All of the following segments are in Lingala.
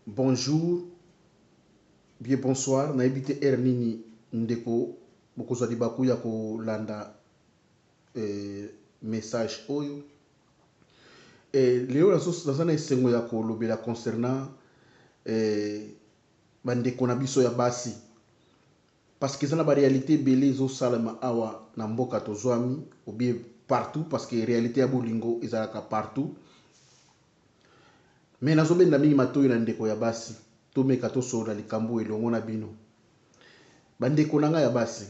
Bonjour, bien bonsoir. Na ebite nini ndeko bokozwa libaku ya kolanda message oyo. Leo naza na esengo ya kolobela concernant bandeko na biso ya basi. Parce que eza na ba réalité ebele ezosalema awa na mboka tozwami ou bien partout, parce que réalité ya bolingo ezalaka partout. Mais nazobenda mingi matoyi na ndeko ya basi tomeka tosola likambo elongo na bino. Bandeko na ngai ya basi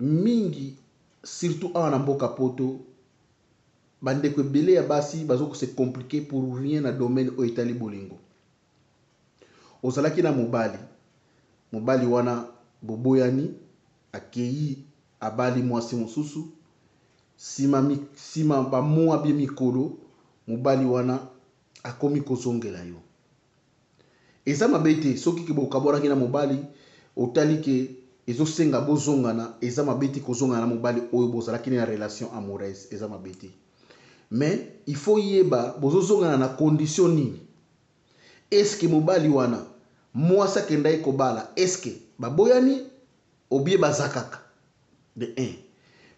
mingi surtout awa na mboka poto bandeko ebele ya basi bazoko se compliquer pour rien na domaine oyo etali bolingo. Ozalaki na mobali wana boboyani akei abali mwasi mosusu sima bamoa bie mikolo mobali wana akomi kozongela yo. Eza mabe te soki ke bokaboraki na mobali otali ke ezosenga bozongana, eza mabe te kozongana na mobali oyo bozalaki na relation amoureuse, eza mabe te. Mais il faut yeba bozozongana na condition nini. Est-ce que mobali wana mwasi akendai kobala, est-ce que baboyani obie bazakaka de 1.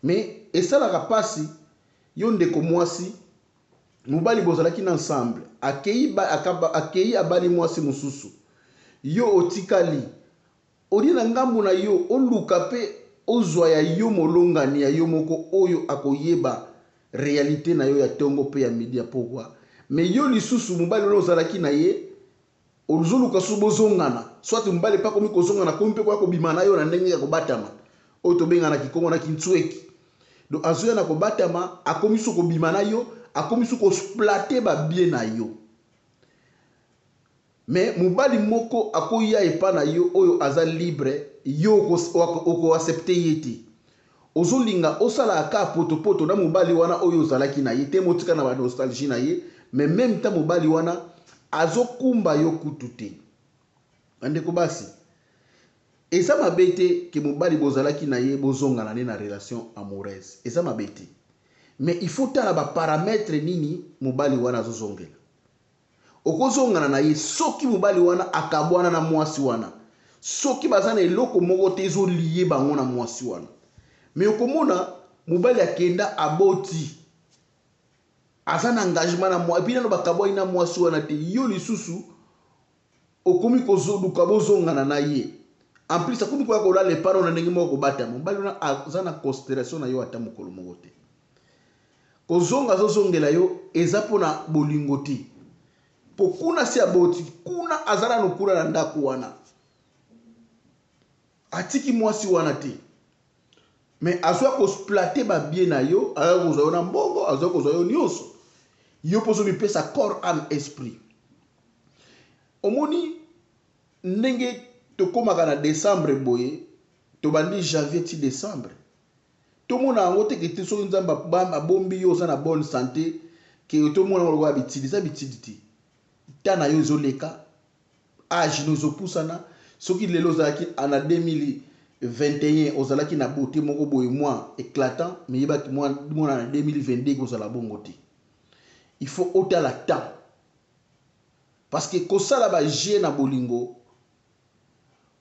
Mais esalaka pasi yo ndeko mwasi mobali bozalaki na ensemble akei abali mwasi mosusu yo otikali odi na ngambu na yo oluka pe ozwa ya yo molongani ya yo moko oyo akoyeba réalité na yo ya tongo pe ya midi ya pokwa. Mais yo lisusu mobali oyo ozalaki na ye ozoluka su bozongana soit mobali pa komi kozongana komi pe kwa kobima na yo na ndenge ya kobatama oyo tobengana kikongo na kintsweki. Donc azoya na kobatama akomi su kobima na yo akomi su kosplate ba bien na yo. Mais mobali moko akoya epa na yo oyo aza libre yo oko accepter yeti. Ozolinga osala aka poto na mobali wana oyo ozalaki na ye te motika na ba nostalgie na ye, mais même ta mobali wana azokumba yo kutu te. Andeko basi eza mabe te ke mobali bozalaki na ye bozongana ne na relation amoureuse, eza mabe te. Mais il faut tala ba paramètre nini mobali wana azozongela. Okozongana na ye soki mobali wana akabwana na mwasi wana, soki bazana eloko moko te ezo lié bango na mwasi wana. Mais okomona mobali akenda aboti azana engagement na moi bina no bakabwa ina mwasi wana te yo lisusu okomi kozoluka bozongana na ye. En plus akomi kwa kola le paro na ndenge moko bata mobali wana azana considération na yo ata mokolo moko te. Kozonga zozongela yo eza pona bolingo te. Pokuna si aboti kuna azana nokula na ndako wana atiki mwasi wana te. Mais azwa kosplate ba bien na yo, azwa kozwa yo na mbongo, azwa kozwa yo nyonso. Yo poso mipesa corps âme esprit. Omoni ndenge tokomaka na décembre boye tobandi janvier ti décembre. Tomona ngo te ke so nzamba ba bombi yo za na bonne santé ke tomona ngo ba bitidi za bitidi ti. Tana yo zoleka âge no zopusana soki lelo zaki ana 2021 ozalaki na beauté moko boye moi éclatant mais yebaki moi na 2022 kozala bongo te. Il faut ôter la temps parce que kosala ba je na bolingo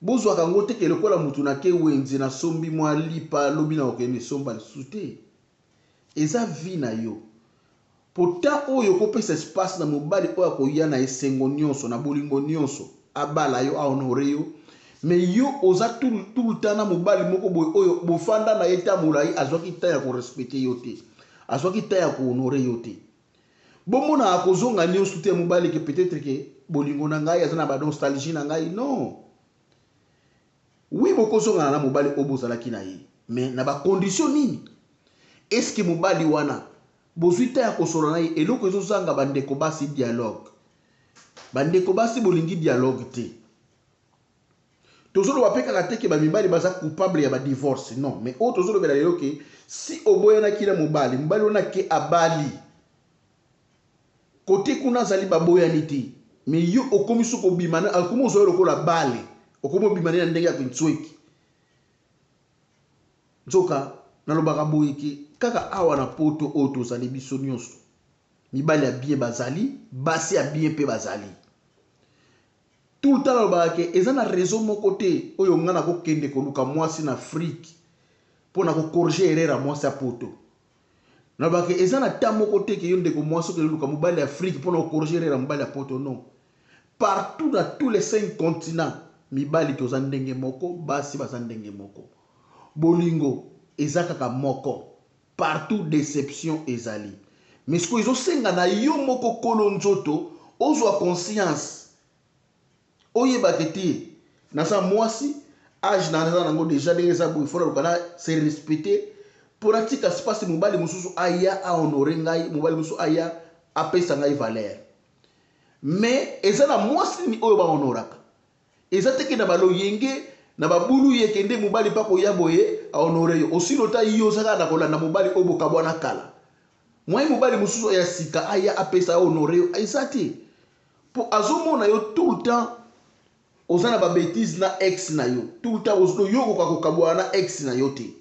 bozwa kango te ke lokola mutu na ke wenze na sombi mwa lipa lobi na okende somba sute eza vie na yo. Pourtant oyo kopesa espace na mobali oyo akoya na esengo nyonso na bolingo nyonso abala yo a honorer yo. Mais yo oza tout le temps na mobali moko boy oyo bofanda na eta mulai azwaki ta ya ko respecter yo te, azwaki ta ya ko honorer yo te. Bomona akozonga nyonso te mobali ke peut-être que bolingo na ngai azana ba nostalgie na ngai non. Oui bokozonga na mobali obozalaki na ye, mais na ba condition nini? Est-ce que mobali wana bozuita ya kosola na ye eloko ezozanga bandeko basi dialogue. Bandeko basi bolingi dialogue te. Tozolo wapeka kateke ba mibali baza coupable ya ba divorce non, mais o tozolo bela lelo ke si oboyana kila mobali wana ke abali kote kuna zali baboyani te, mais yo okomi soko bimana akomo zo lokola bale okomo bimana na ndenge ya kintsweki nzoka nalobaka boyeke kaka awa na poto o tozali biso nyonso mibali ya bien bazali basi ya bien pe bazali. tout le temps nalobaka eza na raison moko te oyo nga nakokende koluka mwasi na Afrique mpo na kokorige erreur ya mwasi ya poto. Nalobaka eza na ta moko te ke yo ndeko mwasi okende luka mobali ya Afrique mpo na kokorige erreur ya mobali ya poto. Non, partout dans tous les 5 continents mibali toza ndenge moko, basi baza ndenge moko. Bolingo eza kaka moko, partout déception ezali. Mais ce que ezosenga na yo moko kolo nzoto ozwa conscience oyebaka te nasa mwasi age na naza nango déjà ndenge eza boye fona lukana se respecter pour atika space mobali mususu aya a honorer ngai, mobali mususu aya apesa ngai valeur. Mais eza na mwasi ni oyo ba honoraka eza teke na baloyenge na babulu yekende mobali pa ko yaboye a honorer yo aussi lota yo saka na kolanda mobali oyo bokabwana kala. Moi mobali mususu ya sika aya apesa honorer yo eza te pour azomona yo tout le temps ozana ba bêtise na ex na yo tout le temps ozo yo kokabwana na ex na yo te.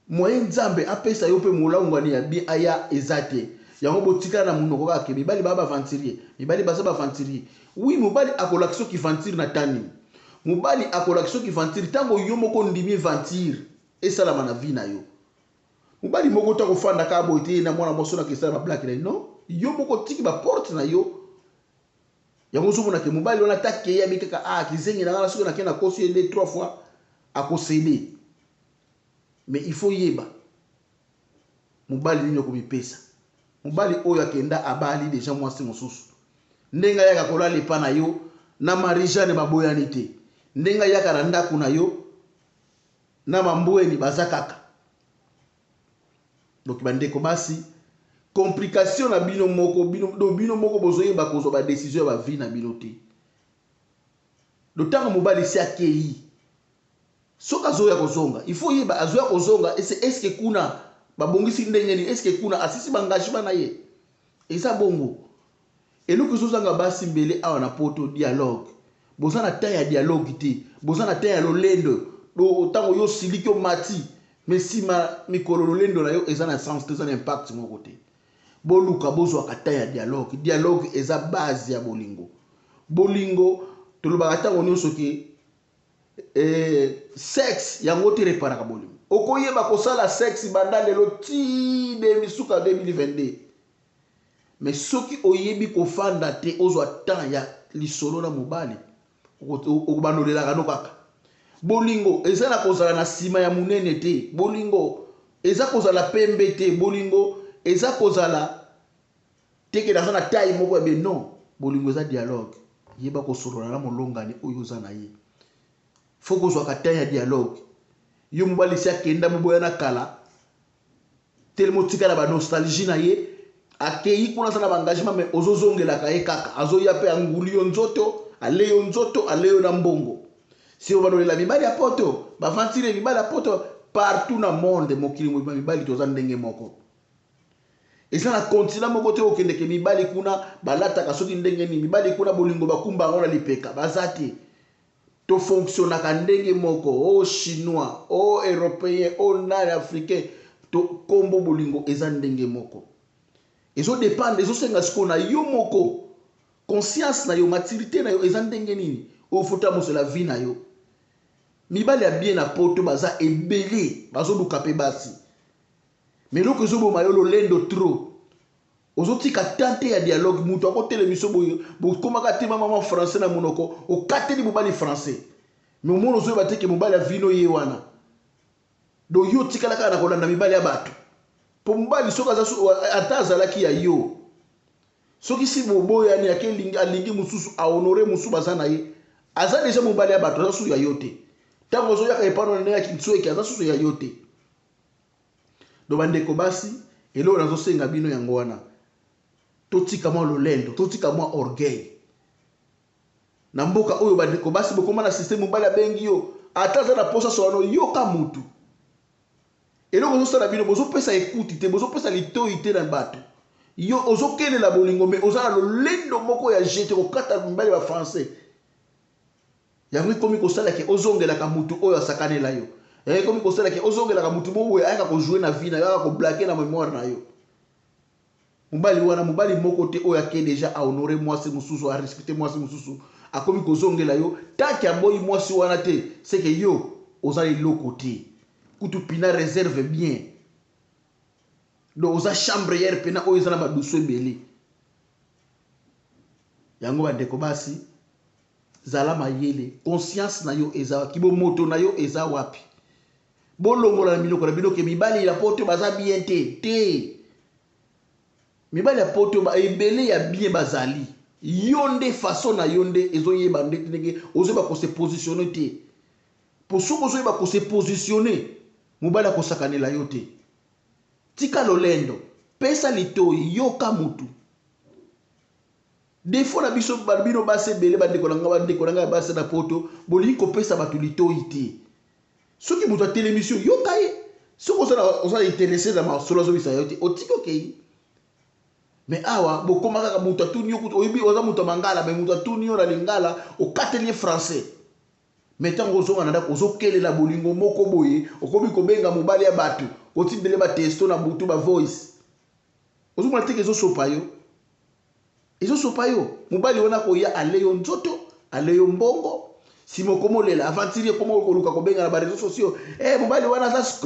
Moyen nzambe apesa yo pe molangwani ya bi aya eza te. Yango botika na munoko kake mibali baba venturier mibali basa ba venturier. Oui mobali akolakso ki ventire na tani mobali akolakso ki ventire tango yo moko ndimi ventire esalama na vie na yo. Mobali moko ta kofanda ka boite na mwana moso na kesala ba black na non yo moko tiki ba porte na yo. Yango somo na ke mobali ona take ya bikaka kizengi na ngala suko na kena kosi ende 3 fois akosede. Mais il faut yeba mobali nini komipesa mobali oyo akenda abali déjà mwasi mosusu ndenga yaka kolala epa na yo na marijane baboyani te ndenga yaka na ndako na yo na mambweni baza kaka. Donc bandeko basi complication na bino moko bozoyeba kozwa ba décision ya ba vie na bino te. D'autant mobali si akei soka zoya kozonga il faut yeba azoya kozonga est-ce que kuna babongisi ndenge ni est-ce que kuna asisi bangagement na ye eza bongo eloko zozanga basi mbele awa na poto dialogue bozana ta ya dialogue te bozana ta ya lolendo do tango yo siliki o mati mais sima mikolo lolendo na yo eza na sens te eza na impact moko te boluka bozwa kata ya dialogue eza base ya bolingo tolobaka tango nyonso ke sexe yango te reparaka bolingo okoyeba kosala sexe banda lelo ti de misuka 2022 mais soki oyebi kofanda te ozwa temps ya lisolo na mobali okobandolelaka no kaka. Bolingo eza na kozala na sima ya munene te bolingo eza kozala pembe te bolingo eza kozala teke na taille moko ya non bolingo eza dialogue yeba kosolola na molongani oyo za na ye faut kozwa kata ya dialogue yo mobali si akenda moboya na kala telemo tika na ba nostalgie na ye akei kuna sana ba engagement mais ozozongela ka ye kaka azoya pe anguli yo nzoto aleyo na mbongo si obanolela mibali ya poto ba ventire mibali ya poto partout na monde mokili mibali toza ndenge moko eza na continent moko te okende ke mibali kuna balataka soki ndenge ni mibali kuna bolingo bakumba ngona lipeka bazate to fonctionnaka ndenge moko o chinois o européen o nani africain to kombo bolingo eza ndenge moko ezo dépendre ezo senga siko na yo moko conscience na yo maturité na yo eza ndenge nini ofuta mosela vie na yo mibali ya bien na poto baza ebele bazoluka pe basi mais loko ezoboma yo lolendo trop ozotika tante ya dialogue mutu akotele miso bokomaka te mama français na monoko okateli mobali français mais omono ozoyeba te ke mobali ya vino ye wana do yo tikalaka na kolanda mibali ya bato po mobali soki ata azalaki ya yo soki si boboyani yake alingi mosusu ahonore mosusu baza na ye aza deja mobali ya bato aza susu ya yo te ntango ozoyaka epano na ndenge ya kintsweki aza susu ya yo te. Do bandeko basi eloko nazosenga bino yango wana totika mwa lolendo totika mwa orgueil na mboka oyo bandeko basi bokoma na système mobali abengi yo ata aza na posa solano yoka mutu eloko ozosala bino bozopesa ekuti te bozopesa litoi te na bato yo ozokelela bolingo me oza na lolendo moko ya jete kokata mibali ba français yango ikomi kosalaka ozongelaka mutu oyo asakanela yo yango ikomi kosalaka ozongelaka mutu boboye ayaka kojouer na vie na yo ayaka koblake na mémoire na yo mobali wana mobali moko te oyo ake déjà a honorer mwasi mususu a respecter mwasi mususu akomi kozongela yo taki aboyi mwasi wana te c'est que yo oza eloko te kutu pina réserve bien donc oza chambre hier pena oyo eza na badusu ebele yango bandeko basi zala mayele conscience na yo eza kibo moto na yo eza wapi bolongola na minoko na binoke mibali ya poto baza bien te mibali ya poto ba ebele ya bien bazali yonde façon na yonde ezoyeba ndenge ndenge ozoba ko se positionner te posuko ozoyeba ko se positionner mobali akosakanela yo te tika lolendo pesa litoi yoka mutu des fois na biso bino base bele bandeko nanga base na poto bolingi kopesa bato litoi te soki mutu atelemisi yoka ye soki oza intéressé na masolo azobisa yo te otiki okei mais awa bokoma kaka mutu atuni yo kutu oyebi oza mutu mangala mais mutu atuni yo na lingala okateli français mais ntango ozonga na ndako ozokelela bolingo moko boye okomi kobenga mobali ya bato otindele batesto na butu bavoice ozomona teke ezosopa yo mobali wana koya aleyo nzoto aleyo mbongo simo komolela avanturier komo koluka kobenga na bareseaux sociaux mobali wana aza